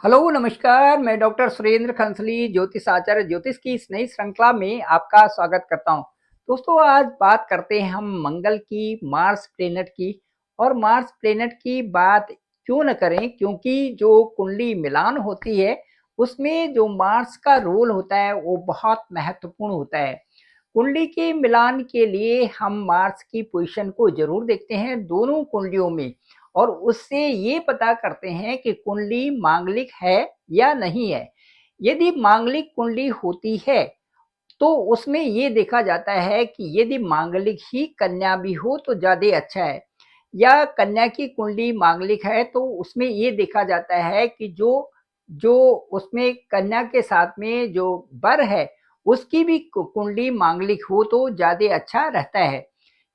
Hello नमस्कार। मैं doctor Surendra खंसली ज्योतिष आचार्य ज्योतिष की इस नई श्रृंखला में आपका स्वागत करता हूं। दोस्तों, आज बात करते हैं हम मंगल की, मार्स प्लेनेट की। और मार्स प्लेनेट की बात क्यों न करें, क्योंकि जो कुंडली मिलान होती है उसमें जो मार्स का रोल होता है वो बहुत महत्वपूर्ण होता है। कुंडली के मिलान के लिए हम मार्स की पोजीशन को जरूर देखते हैं दोनों कुंडलियों में, और उससे ये पता करते हैं कि कुंडली मांगलिक है या नहीं है। यदि मांगलिक कुंडली होती है तो उसमें ये देखा जाता है कि यदि मांगलिक ही कन्या भी हो तो ज़्यादा अच्छा है, या कन्या की कुंडली मांगलिक है तो उसमें ये देखा जाता है कि जो जो उसमें कन्या के साथ में जो वर है उसकी भी कुंडली मांगलिक हो तो ज़्यादा अच्छा रहता है।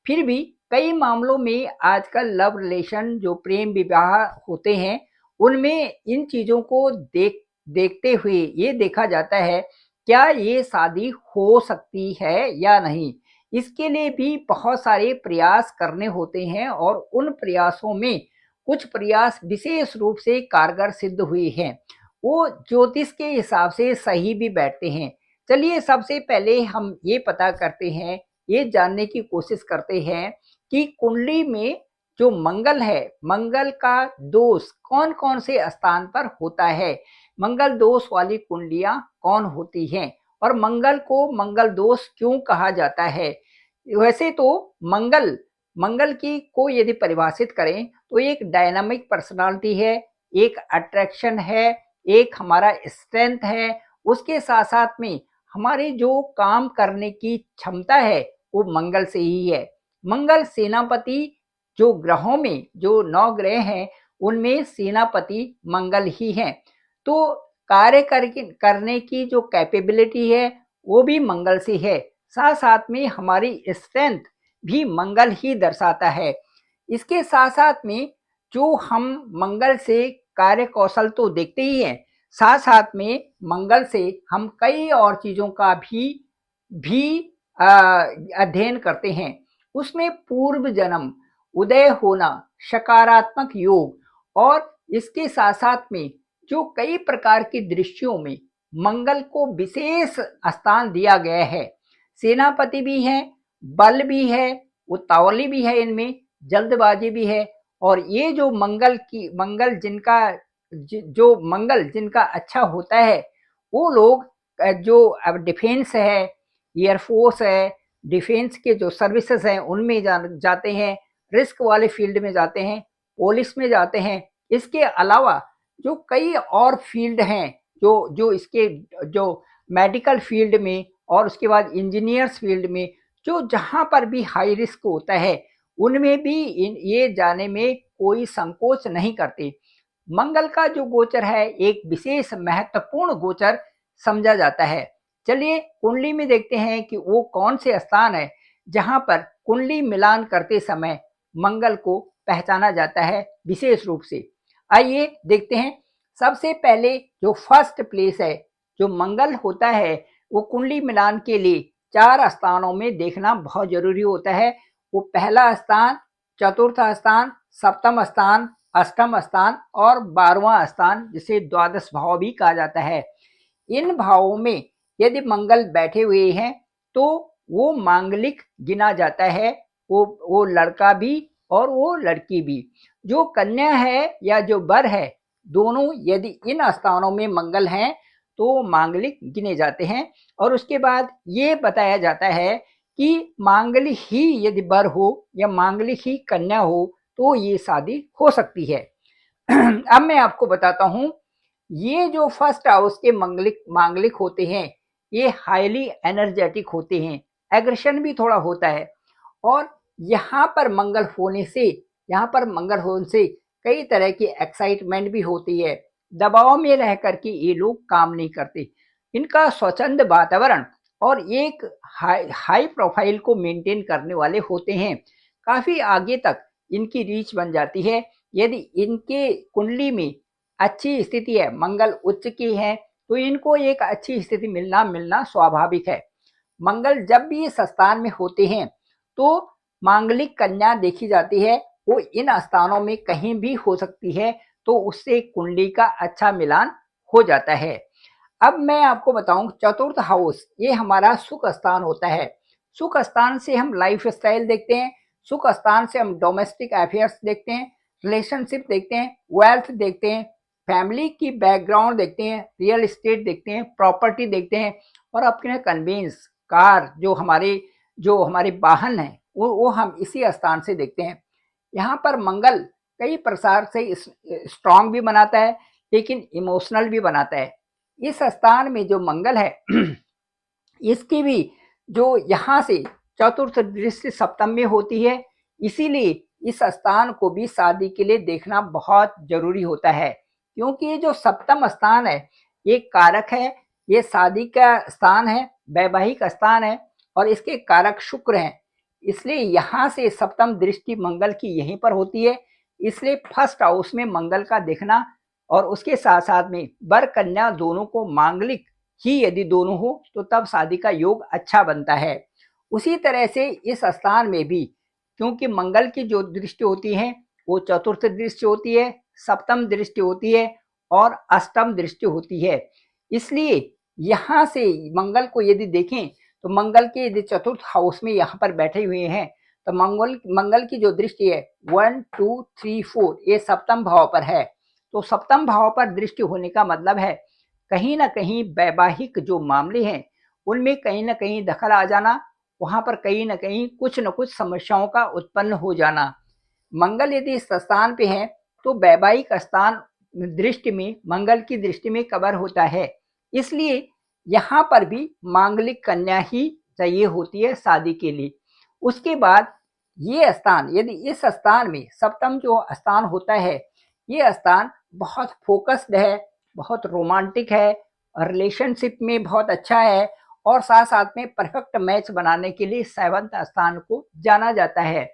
फिर भी कई मामलों में आजकल लव रिलेशन जो प्रेम विवाह होते हैं उनमें इन चीज़ों को देखते हुए ये देखा जाता है क्या ये शादी हो सकती है या नहीं। इसके लिए भी बहुत सारे प्रयास करने होते हैं और उन प्रयासों में कुछ प्रयास विशेष रूप से कारगर सिद्ध हुए हैं। वो ज्योतिष के हिसाब से सही भी बैठते हैं। चलिए, सबसे पहले हम ये पता करते हैं, ये जानने की कोशिश करते हैं कि कुंडली में जो मंगल है, मंगल का दोष कौन कौन से स्थान पर होता है, मंगल दोष वाली कुंडलियां कौन होती हैं, और मंगल को मंगल दोष क्यों कहा जाता है। वैसे तो मंगल मंगल की को यदि परिभाषित करें तो एक डायनामिक पर्सनालिटी है, एक अट्रैक्शन है, एक हमारा स्ट्रेंथ है। उसके साथ साथ में हमारे जो काम करने की क्षमता है वो मंगल से ही है। मंगल सेनापति, जो ग्रहों में जो 9 ग्रह हैं उनमें सेनापति मंगल ही हैं। तो कार्य करने की जो कैपेबिलिटी है वो भी मंगल से है। साथ साथ में हमारी स्ट्रेंथ भी मंगल ही दर्शाता है। इसके साथ साथ में जो हम मंगल से कार्य कौशल तो देखते ही हैं, साथ साथ में मंगल से हम कई और चीज़ों का भी अध्ययन करते हैं। उसमें पूर्व जन्म, उदय होना, सकारात्मक योग, और इसके साथ साथ में जो कई प्रकार की दृष्टियों में मंगल को विशेष स्थान दिया गया है। सेनापति भी है, बल भी है, उतावली भी है, इनमें जल्दबाजी भी है। और ये जो मंगल जिनका अच्छा होता है वो लोग जो अब डिफेंस है, एयरफोर्स है, डिफेंस के जो सर्विसेज हैं उनमें जाते हैं, रिस्क वाले फील्ड में जाते हैं, पुलिस में जाते हैं। इसके अलावा जो कई और फील्ड हैं, जो जो इसके जो मेडिकल फील्ड में, और उसके बाद इंजीनियर्स फील्ड में, जो जहाँ पर भी हाई रिस्क होता है उनमें भी ये जाने में कोई संकोच नहीं करते। मंगल का जो गोचर है एक विशेष महत्वपूर्ण गोचर समझा जाता है। चलिए, कुंडली में देखते हैं कि वो कौन से स्थान है जहां पर कुंडली मिलान करते समय मंगल को पहचाना जाता है विशेष रूप से। आइए देखते हैं। सबसे पहले जो फर्स्ट प्लेस है, जो मंगल होता है, वो कुंडली मिलान के लिए 4 स्थानों में देखना बहुत जरूरी होता है। वो पहला स्थान, चतुर्थ स्थान, सप्तम स्थान, अष्टम स्थान और 12वां स्थान, जिसे द्वादश भाव भी कहा जाता है। इन भावों में यदि मंगल बैठे हुए हैं तो वो मांगलिक गिना जाता है। वो लड़का भी और वो लड़की भी। जो कन्या है या जो वर है, दोनों यदि इन स्थानों में मंगल हैं तो मांगलिक गिने जाते हैं। और उसके बाद ये बताया जाता है कि मांगलिक ही यदि वर हो या मांगलिक ही कन्या हो तो ये शादी हो सकती है। अब मैं आपको बताता हूँ, ये जो फर्स्ट हाउस के मांगलिक होते हैं ये हाईली एनर्जेटिक होते हैं, एग्रेशन भी थोड़ा होता है। और यहाँ पर मंगल होने से कई तरह की एक्साइटमेंट भी होती है। दबाव में रह करके ये लोग काम नहीं करते। इनका स्वच्छंद वातावरण और एक हाई प्रोफाइल को मेंटेन करने वाले होते हैं। काफी आगे तक इनकी रीच बन जाती है यदि इनके कुंडली में अच्छी स्थिति है, मंगल उच्च की है, तो इनको एक अच्छी स्थिति मिलना स्वाभाविक है। मंगल जब भी इस स्थान में होते हैं तो मांगलिक कन्या देखी जाती है, वो इन स्थानों में कहीं भी हो सकती है। तो उससे कुंडली का अच्छा मिलान हो जाता है। अब मैं आपको बताऊं, चतुर्थ हाउस ये हमारा सुख स्थान होता है। सुख स्थान से हम लाइफ स्टाइल देखते हैं, सुख स्थान से हम डोमेस्टिक अफेयर्स देखते हैं, रिलेशनशिप देखते हैं, वेल्थ देखते हैं, फैमिली की बैकग्राउंड देखते हैं, रियल एस्टेट देखते हैं, प्रॉपर्टी देखते हैं, और अपने कन्वेंस कार जो हमारे वाहन है वो हम इसी स्थान से देखते हैं। यहाँ पर मंगल कई प्रकार से स्ट्रांग भी बनाता है, लेकिन इमोशनल भी बनाता है। इस स्थान में जो मंगल है इसकी भी जो यहाँ से चतुर्थ दृष्टि सप्तम में होती है, इसीलिए इस स्थान को भी शादी के लिए देखना बहुत जरूरी होता है। क्योंकि ये जो सप्तम स्थान है ये कारक है, ये शादी का स्थान है, वैवाहिक स्थान है, और इसके कारक शुक्र हैं। इसलिए यहाँ से सप्तम दृष्टि मंगल की यहीं पर होती है। इसलिए फर्स्ट हाउस में मंगल का देखना, और उसके साथ साथ में वर कन्या दोनों को मांगलिक ही यदि दोनों हो तो तब शादी का योग अच्छा बनता है। उसी तरह से इस स्थान में भी, क्योंकि मंगल की जो दृष्टि होती है वो चतुर्थ दृष्टि होती है, सप्तम दृष्टि होती है, और अष्टम दृष्टि होती है। इसलिए यहाँ से मंगल को यदि देखें तो मंगल के यदि चतुर्थ हाउस में यहाँ पर बैठे हुए हैं तो मंगल की जो दृष्टि है 1 2 3 4 ये सप्तम भाव पर है। तो सप्तम भाव पर दृष्टि होने का मतलब है कहीं ना कहीं वैवाहिक जो मामले हैं उनमें कहीं ना कहीं दखल आ जाना, वहां पर कहीं ना कहीं कुछ न कुछ समस्याओं का उत्पन्न हो जाना। मंगल यदि इस स्थान पे है तो वैवाहिक स्थान दृष्टि में मंगल की दृष्टि में कवर होता है। इसलिए यहाँ पर भी मांगलिक कन्या ही चाहिए होती है शादी के लिए। उसके बाद ये स्थान, यदि इस स्थान में सप्तम जो स्थान होता है ये स्थान बहुत फोकस्ड है, बहुत रोमांटिक है, रिलेशनशिप में बहुत अच्छा है, और साथ साथ में परफेक्ट मैच बनाने के लिए सेवंथ स्थान को जाना जाता है।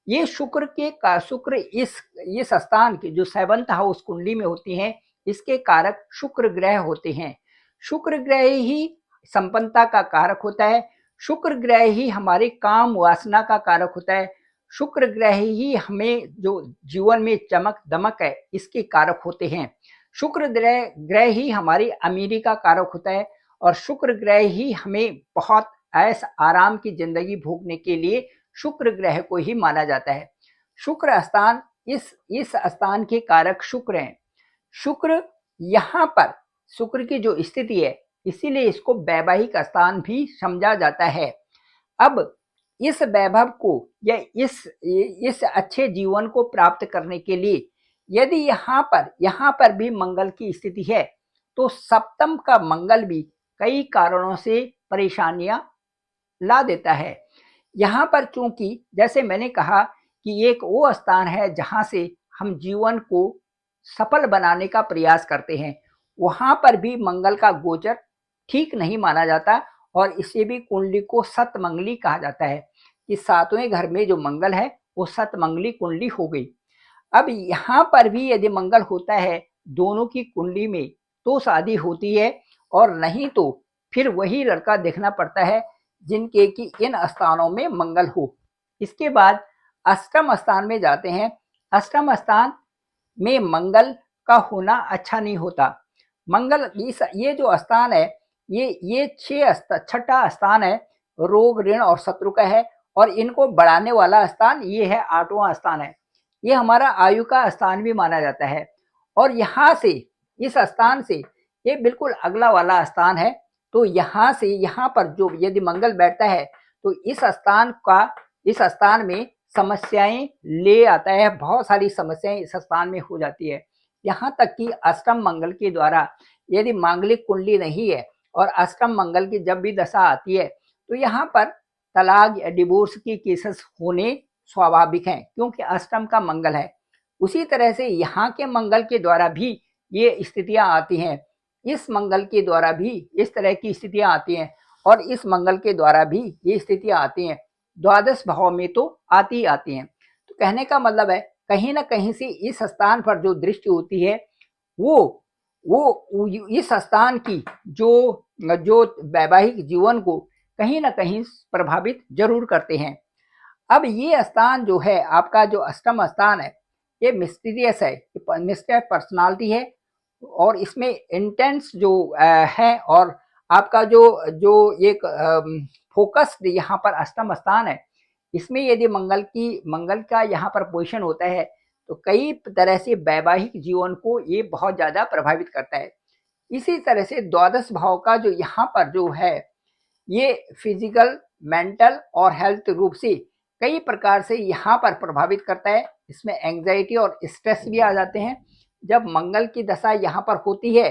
ये शुक्र इस स्थान के जो सेवंथ हाउस कुंडली में होती हैं इसके कारक शुक्र ग्रह होते हैं। शुक्र ग्रह ही संपन्नता का कारक होता है, शुक्र ग्रह ही हमारे काम वासना का कारक होता है, शुक्र ग्रह ही हमें जो जीवन में चमक दमक है इसके कारक होते हैं, शुक्र ग्रह ही हमारी अमीरी का कारक होता है, और शुक्र ग्रह ही हमें बहुत ऐश आराम की जिंदगी भोगने के लिए शुक्र ग्रह को ही माना जाता है। शुक्र स्थान इस स्थान के कारक शुक्र हैं। शुक्र यहाँ पर शुक्र की जो स्थिति है इसीलिए इसको वैवाहिक स्थान भी समझा जाता है। अब इस वैभव को या इस अच्छे जीवन को प्राप्त करने के लिए यदि यहाँ पर भी मंगल की स्थिति है तो सप्तम का मंगल भी कई कारणों से परेशानियां ला देता है। यहाँ पर चूंकि जैसे मैंने कहा कि एक वो स्थान है जहाँ से हम जीवन को सफल बनाने का प्रयास करते हैं, वहां पर भी मंगल का गोचर ठीक नहीं माना जाता, और इसे भी कुंडली को सतमंगली कहा जाता है कि सातवें घर में जो मंगल है वो सतमंगली कुंडली हो गई। अब यहाँ पर भी यदि मंगल होता है दोनों की कुंडली में तो शादी होती है, और नहीं तो फिर वही लड़का देखना पड़ता है जिनके कि इन स्थानों में मंगल हो। इसके बाद अष्टम स्थान में जाते हैं। अष्टम स्थान में मंगल का होना अच्छा नहीं होता। मंगल ये जो स्थान है ये छठा स्थान है, रोग ऋण और शत्रु का है, और इनको बढ़ाने वाला स्थान ये है आठवां स्थान है। ये हमारा आयु का स्थान भी माना जाता है, और यहाँ से इस स्थान से ये बिल्कुल अगला वाला स्थान है। तो यहाँ से यहाँ पर जो यदि मंगल बैठता है तो इस स्थान में समस्याएं ले आता है, बहुत सारी समस्याएं इस स्थान में हो जाती है। यहाँ तक कि अष्टम मंगल के द्वारा यदि मांगलिक कुंडली नहीं है और अष्टम मंगल की जब भी दशा आती है तो यहाँ पर तलाक या डिवोर्स की केसेस होने स्वाभाविक हैं, क्योंकि अष्टम का मंगल है। उसी तरह से यहाँ के मंगल के द्वारा भी ये स्थितियां आती हैं, इस मंगल के द्वारा भी इस तरह की स्थितियां आती हैं, और इस मंगल के द्वारा भी ये स्थितियां आती हैं। द्वादश भाव में तो आती आती हैं। तो कहने का मतलब है कहीं ना कहीं से इस स्थान पर जो दृष्टि होती है वो इस स्थान की जो वैवाहिक जीवन को कहीं ना कहीं प्रभावित जरूर करते हैं। अब ये स्थान जो है आपका जो अष्टम स्थान है ये मिस्टीरियस है, मिस्टर पर्सनालिटी है और इसमें इंटेंस जो है और आपका जो जो एक फोकस्ड यहाँ पर अष्टम स्थान है, इसमें यदि मंगल का यहाँ पर पोजीशन होता है तो कई तरह से वैवाहिक जीवन को ये बहुत ज़्यादा प्रभावित करता है। इसी तरह से द्वादश भाव का जो यहाँ पर जो है ये फिजिकल, मेंटल और हेल्थ रूप से कई प्रकार से यहाँ पर प्रभावित करता है। इसमें एंग्जाइटी और स्ट्रेस भी आ जाते हैं। जब मंगल की दशा यहाँ पर होती है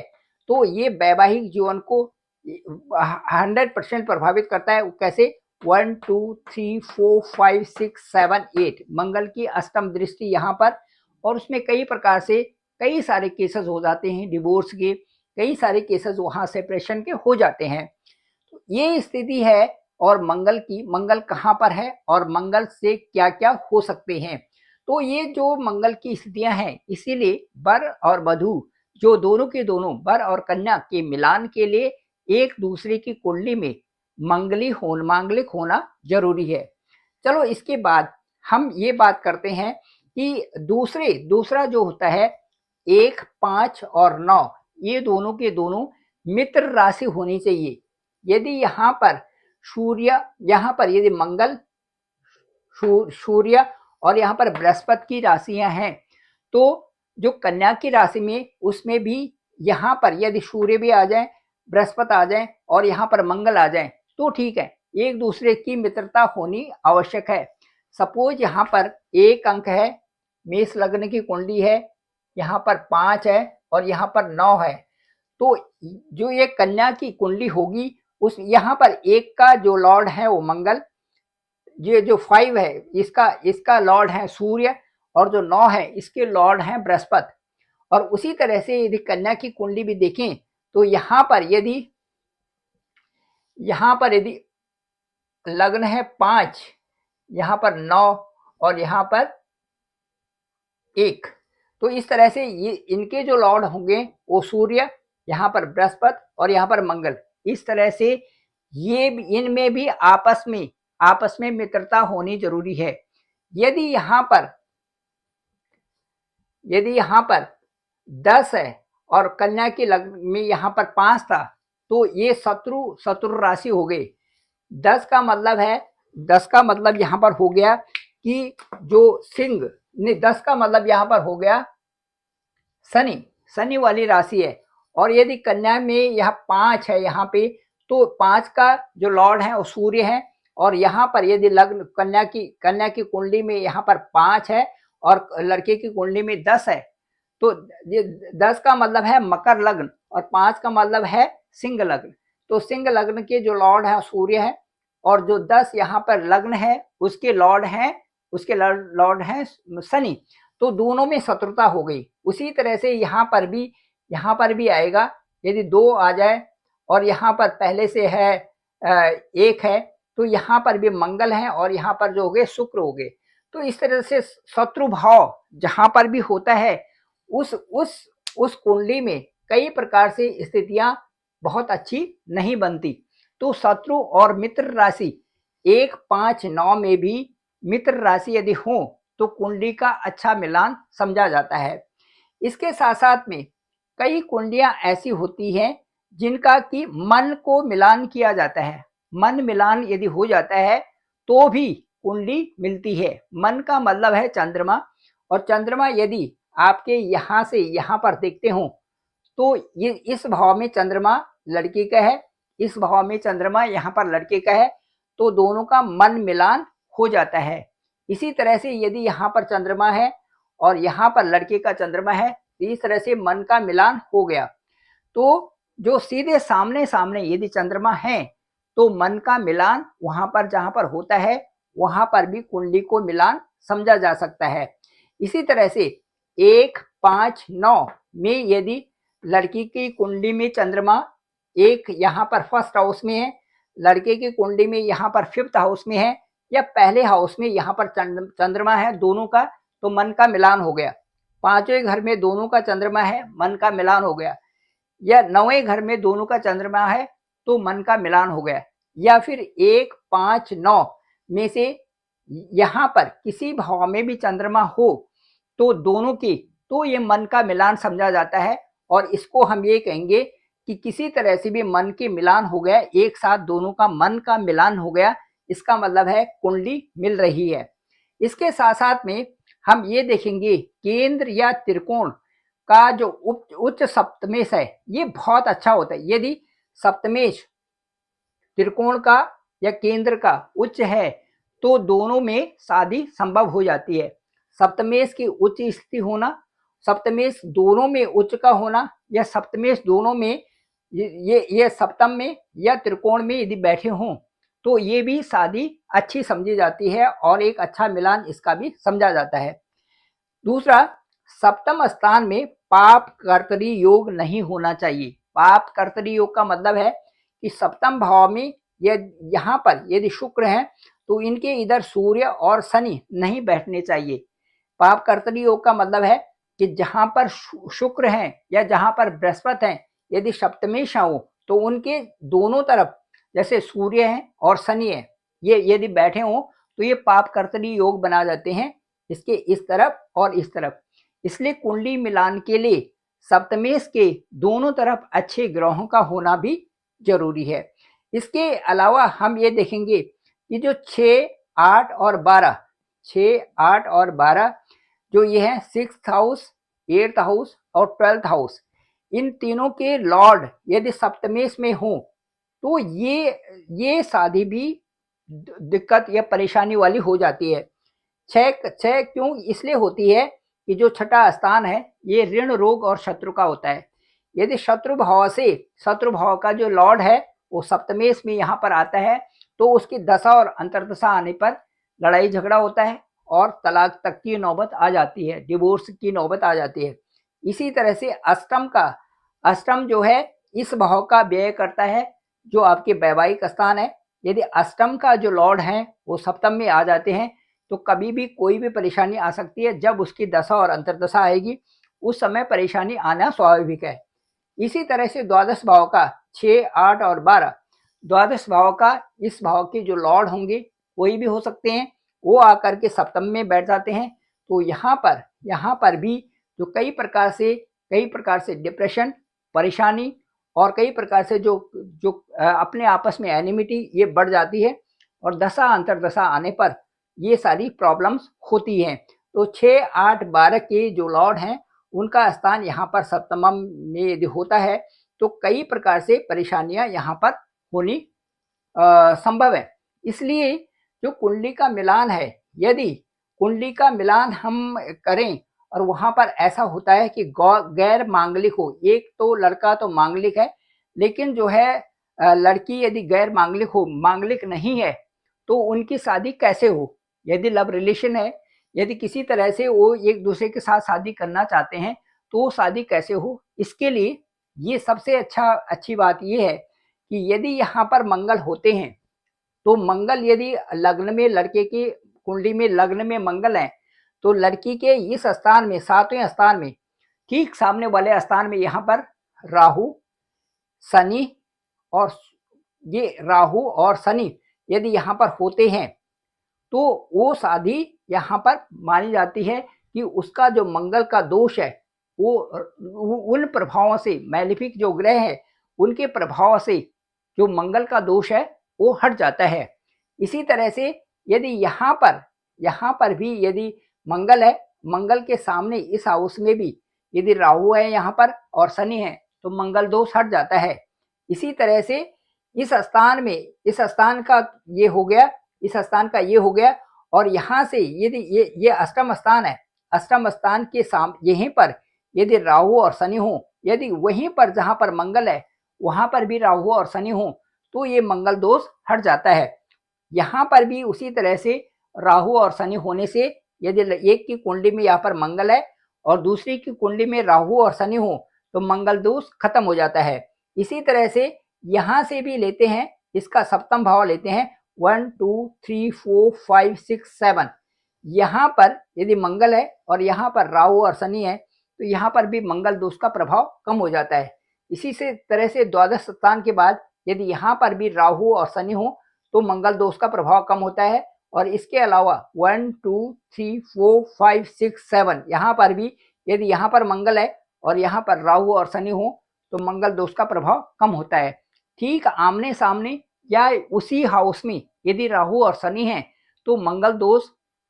तो ये वैवाहिक जीवन को 100% प्रभावित करता है। कैसे? 1 2 3 4 5 6 7 8 मंगल की अष्टम दृष्टि यहाँ पर, और उसमें कई प्रकार से कई सारे केसेस हो जाते हैं डिवोर्स के, कई सारे केसेस वहाँ सेपरेशन के हो जाते हैं। तो ये स्थिति है। और मंगल कहाँ पर है और मंगल से क्या क्या हो सकते हैं, तो ये जो मंगल की स्थितियां हैं, इसीलिए वर और वधू जो दोनों के दोनों वर और कन्या के मिलान के लिए एक दूसरे की कुंडली में मांगलिक होना जरूरी है। चलो इसके बाद हम ये बात करते हैं कि दूसरा जो होता है 1 5 और 9, ये दोनों के दोनों मित्र राशि होनी चाहिए। यदि यहाँ पर यदि मंगल, सूर्य और यहाँ पर बृहस्पति की राशियां हैं, तो जो कन्या की राशि में उसमें भी यहाँ पर यदि सूर्य भी आ जाए, बृहस्पति आ जाए और यहाँ पर मंगल आ जाए तो ठीक है, एक दूसरे की मित्रता होनी आवश्यक है। सपोज यहाँ पर 1 अंक है, मेष लग्न की कुंडली है, यहाँ पर 5 है और यहाँ पर 9 है, तो जो ये कन्या की कुंडली होगी उस यहाँ पर 1 का जो लॉर्ड है वो मंगल, ये जो 5 है इसका लॉर्ड है सूर्य और जो 9 है इसके लॉर्ड हैं बृहस्पति। और उसी तरह से यदि कन्या की कुंडली भी देखें तो यहाँ पर यदि लग्न है 5, यहाँ पर 9 और यहाँ पर 1, तो इस तरह से ये इनके जो लॉर्ड होंगे वो सूर्य, यहाँ पर बृहस्पति और यहाँ पर मंगल। इस तरह से ये इनमें भी आपस में मित्रता होनी जरूरी है। यदि यहाँ पर 10 है और कन्या की लग्न में यहाँ पर 5 था तो ये शत्रु राशि हो गई। 10 का मतलब यहाँ पर हो गया कि जो सिंह ने 10 का मतलब यहाँ पर हो गया शनि वाली राशि है। और यदि कन्या में यह 5 है यहाँ पे, तो 5 का जो लॉर्ड है वो सूर्य है। और यहाँ पर यदि लग्न कन्या की कुंडली में यहाँ पर 5 है और लड़के की कुंडली में 10 है, तो ये 10 का मतलब है मकर लग्न और 5 का मतलब है सिंह लग्न। तो सिंह लग्न के जो लॉर्ड है सूर्य है और जो 10 यहाँ पर लग्न है उसके लॉर्ड है शनि, तो दोनों में शत्रुता हो गई। उसी तरह से यहाँ पर भी आएगा। यदि 2 आ जाए और यहाँ पर पहले से है 1 है, तो यहाँ पर भी मंगल है और यहाँ पर जो हो गए शुक्र हो गए। तो इस तरह से शत्रु भाव जहाँ पर भी होता है उस कुंडली में कई प्रकार से स्थितियां बहुत अच्छी नहीं बनती। तो शत्रु और मित्र राशि 1 5 9 में भी मित्र राशि यदि हो तो कुंडली का अच्छा मिलान समझा जाता है। इसके साथ साथ में कई कुंडलियां ऐसी होती हैं जिनका कि मन को मिलान किया जाता है। मन मिलान यदि हो जाता है तो भी कुंडली मिलती है। मन का मतलब है चंद्रमा, और चंद्रमा यदि आपके यहाँ से यहाँ पर देखते हो तो ये इस भाव में चंद्रमा लड़की का है, इस भाव में चंद्रमा यहाँ पर लड़के का है, तो दोनों का मन मिलान हो जाता है। इसी तरह से यदि यहाँ पर चंद्रमा है और यहाँ पर लड़के का चंद्रमा है, इस तरह से मन का मिलान हो गया। तो जो सीधे सामने यदि चंद्रमा है तो मन का मिलान वहां पर जहां पर होता है वहां पर भी कुंडली को मिलान समझा जा सकता है। इसी तरह से 1 5 9 में यदि लड़की की कुंडली में चंद्रमा एक यहाँ पर फर्स्ट हाउस में है, लड़के की कुंडली में यहाँ पर 5th हाउस में है, या पहले हाउस में यहाँ पर चंद्रमा है दोनों का, तो मन का मिलान हो गया। 5वें घर में दोनों का चंद्रमा है, मन का मिलान हो गया। या 9वें घर में दोनों का चंद्रमा है तो मन का मिलान हो गया। या फिर 1 5 9 में से यहाँ पर किसी भाव में भी चंद्रमा हो तो दोनों की, तो ये मन का मिलान समझा जाता है। और इसको हम ये कहेंगे कि किसी तरह से भी मन के मिलान हो गया, एक साथ दोनों का मन का मिलान हो गया, इसका मतलब है कुंडली मिल रही है। इसके साथ साथ में हम ये देखेंगे केंद्र या त्रिकोण का जो उच्च सप्तमेश है ये बहुत अच्छा होता है। यदि सप्तमेश त्रिकोण का या केंद्र का उच्च है तो दोनों में शादी संभव हो जाती है। सप्तमेश की उच्च स्थिति होना, सप्तमेश दोनों में उच्च का होना, या सप्तमेश दोनों में ये सप्तम में या त्रिकोण में यदि बैठे हों तो ये भी शादी अच्छी समझी जाती है और एक अच्छा मिलान इसका भी समझा जाता है। दूसरा, सप्तम स्थान में पाप कर्तरी योग नहीं होना चाहिए। पाप कर्तरी योग का मतलब है कि सप्तम भाव में यहाँ पर यदि शुक्र है तो इनके इधर सूर्य और शनि नहीं बैठने चाहिए। पाप कर्तरी योग का मतलब है कि जहां पर शुक्र हैं या जहां पर बृहस्पति हैं, यदि सप्तमेश हो तो उनके दोनों तरफ जैसे सूर्य है और शनि है, ये यदि बैठे हों तो ये पाप कर्तरी योग बना जाते हैं, इसके इस तरफ और इस तरफ। इसलिए कुंडली मिलान के लिए सप्तमेश के दोनों तरफ अच्छे ग्रहों का होना भी जरूरी है। इसके अलावा हम ये देखेंगे कि जो 6, 8 और 12, 6, 8 और 12 जो ये है 6th हाउस, 8th हाउस और 12th हाउस, इन तीनों के लॉर्ड यदि सप्तमेश में हो तो ये शादी भी दिक्कत या परेशानी वाली हो जाती है। छह क्यों इसलिए होती है कि जो छठा स्थान है ये ऋण, रोग और शत्रु का होता है। यदि शत्रु भाव का जो लॉर्ड है वो सप्तमेश में यहाँ पर आता है तो उसकी दशा और अंतर्दशा आने पर लड़ाई झगड़ा होता है और तलाक तक की नौबत आ जाती है, डिवोर्स की नौबत आ जाती है। इसी तरह से अष्टम जो है इस भाव का व्यय करता है जो आपके वैवाहिक स्थान है। यदि अष्टम का जो लॉर्ड है वो सप्तम में आ जाते हैं तो कभी भी कोई भी परेशानी आ सकती है। जब उसकी दशा और अंतर्दशा आएगी उस समय परेशानी आना स्वाभाविक है। इसी तरह से द्वादश भाव का 6, 8 और 12, द्वादश भाव का इस भाव के जो लॉर्ड होंगे कोई भी हो सकते हैं, वो आकर के सप्तम में बैठ जाते हैं। तो यहाँ पर भी जो कई प्रकार से डिप्रेशन, परेशानी और कई प्रकार से जो अपने आपस में एनिमिटी ये बढ़ जाती है और दशा अंतर्दशा आने पर ये सारी प्रॉब्लम्स होती हैं। तो 6, 8, 12 के जो लॉर्ड हैं उनका स्थान यहाँ पर सप्तम में यदि होता है तो कई प्रकार से परेशानियां यहाँ पर होनी संभव है। इसलिए जो कुंडली का मिलान है, यदि कुंडली का मिलान हम करें और वहां पर ऐसा होता है कि गैर मांगलिक हो, एक तो लड़का तो मांगलिक है लेकिन जो है लड़की यदि गैर मांगलिक हो, मांगलिक नहीं है, तो उनकी शादी कैसे हो। यदि लव रिलेशन है, यदि किसी तरह से वो एक दूसरे के साथ शादी करना चाहते हैं तो शादी कैसे हो। इसके लिए ये सबसे अच्छी बात ये है कि यदि यहाँ पर मंगल होते हैं तो मंगल यदि लग्न में, लड़के की कुंडली में लग्न में मंगल है तो लड़की के इस स्थान में, 7वें स्थान में, ठीक सामने वाले स्थान में यहाँ पर राहु, शनि और शनि यदि यहाँ पर होते हैं तो वो शादी यहाँ पर मानी जाती है कि उसका जो मंगल का दोष है वो उन प्रभावों से, मैलिफिक जो ग्रह है उनके प्रभाव से जो मंगल का दोष है वो हट जाता है। इसी तरह से यदि यहाँ पर भी यदि मंगल है, मंगल के सामने इस हाउस में भी यदि राहु है यहाँ पर और शनि है तो मंगल दोष हट जाता है। इसी तरह से इस स्थान का ये हो गया, इस स्थान का ये हो गया। और यहाँ से यदि ये अष्टम स्थान है, अष्टम स्थान के यहीं पर यदि राहु और शनि हो, यदि वहीं पर जहां पर मंगल है वहां पर भी राहु और शनि हो तो ये मंगल दोष हट जाता है। यहाँ पर भी उसी तरह से राहु और शनि होने से यदि एक की कुंडली में यहाँ पर मंगल है और दूसरी की कुंडली में राहु और शनि हो तो मंगल दोष खत्म हो जाता है। इसी तरह से यहाँ से भी लेते हैं, इसका सप्तम भाव लेते हैं, 1, 2, 3, 4, 5, 6, 7। यहाँ पर यदि मंगल है और यहाँ पर राहु और शनि है तो यहाँ पर भी मंगल दोष का प्रभाव कम हो जाता है। इसी से तरह से द्वादश स्थान के बाद यदि यहाँ पर भी राहु और शनि हो तो मंगल दोष का प्रभाव कम होता है और इसके अलावा 1 2 3 4 5 6 7 यहाँ पर भी यदि यहाँ पर मंगल है और यहाँ पर राहु और शनि हो तो मंगल दोष का प्रभाव कम होता है। ठीक आमने सामने या उसी हाउस में यदि राहु और शनि है तो मंगल दोष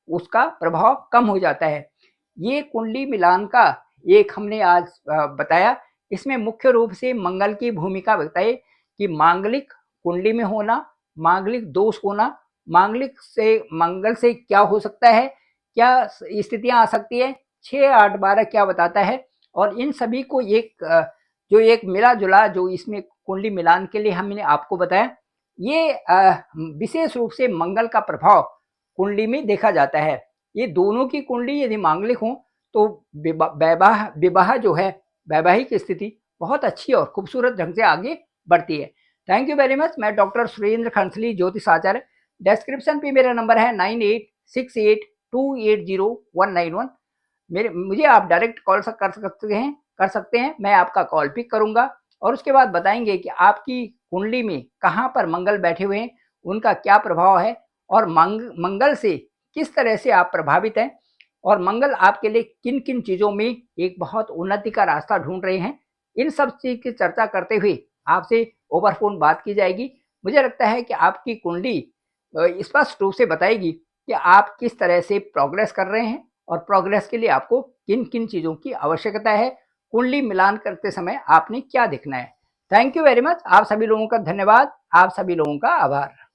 उसका प्रभाव कम हो जाता है। ये कुंडली मिलान का एक हमने आज बताया। इसमें मुख्य रूप से मंगल की भूमिका बताई कि मांगलिक कुंडली में होना, मांगलिक दोष होना, मांगलिक से मंगल से क्या हो सकता है, क्या स्थितियां आ सकती है, 6 8 12 क्या बताता है, और इन सभी को जो एक मिला जुला जो इसमें कुंडली मिलान के लिए हमने आपको बताया, ये विशेष रूप से मंगल का प्रभाव कुंडली में देखा जाता है। ये दोनों की कुंडली यदि मांगलिक हो तो विवाह जो है, वैवाहिक स्थिति बहुत अच्छी और खूबसूरत ढंग से आगे बढ़ती है। Thank you very much. मैं डॉक्टर सुरेंद्र खंसली, ज्योतिष आचार्य। डिस्क्रिप्शन पे मेरा नंबर है 9868280191। मुझे आप डायरेक्ट कॉल कर सकते हैं। मैं आपका कॉल पिक करूंगा और उसके बाद बताएंगे कि आपकी कुंडली में कहाँ पर मंगल बैठे हुए हैं, उनका क्या प्रभाव है, और मंगल से किस तरह से आप प्रभावित हैं, और मंगल आपके लिए किन किन चीज़ों में एक बहुत उन्नति का रास्ता ढूंढ रहे हैं। इन सब चीज़ की चर्चा करते हुए आपसे ओवर फोन बात की जाएगी। मुझे लगता है कि आपकी कुंडली स्पष्ट रूप से बताएगी कि आप किस तरह से प्रोग्रेस कर रहे हैं और प्रोग्रेस के लिए आपको किन किन चीज़ों की आवश्यकता है। कुंडली मिलान करते समय आपने क्या देखना है। Thank you very much. आप सभी लोगों का धन्यवाद, आप सभी लोगों का आभार।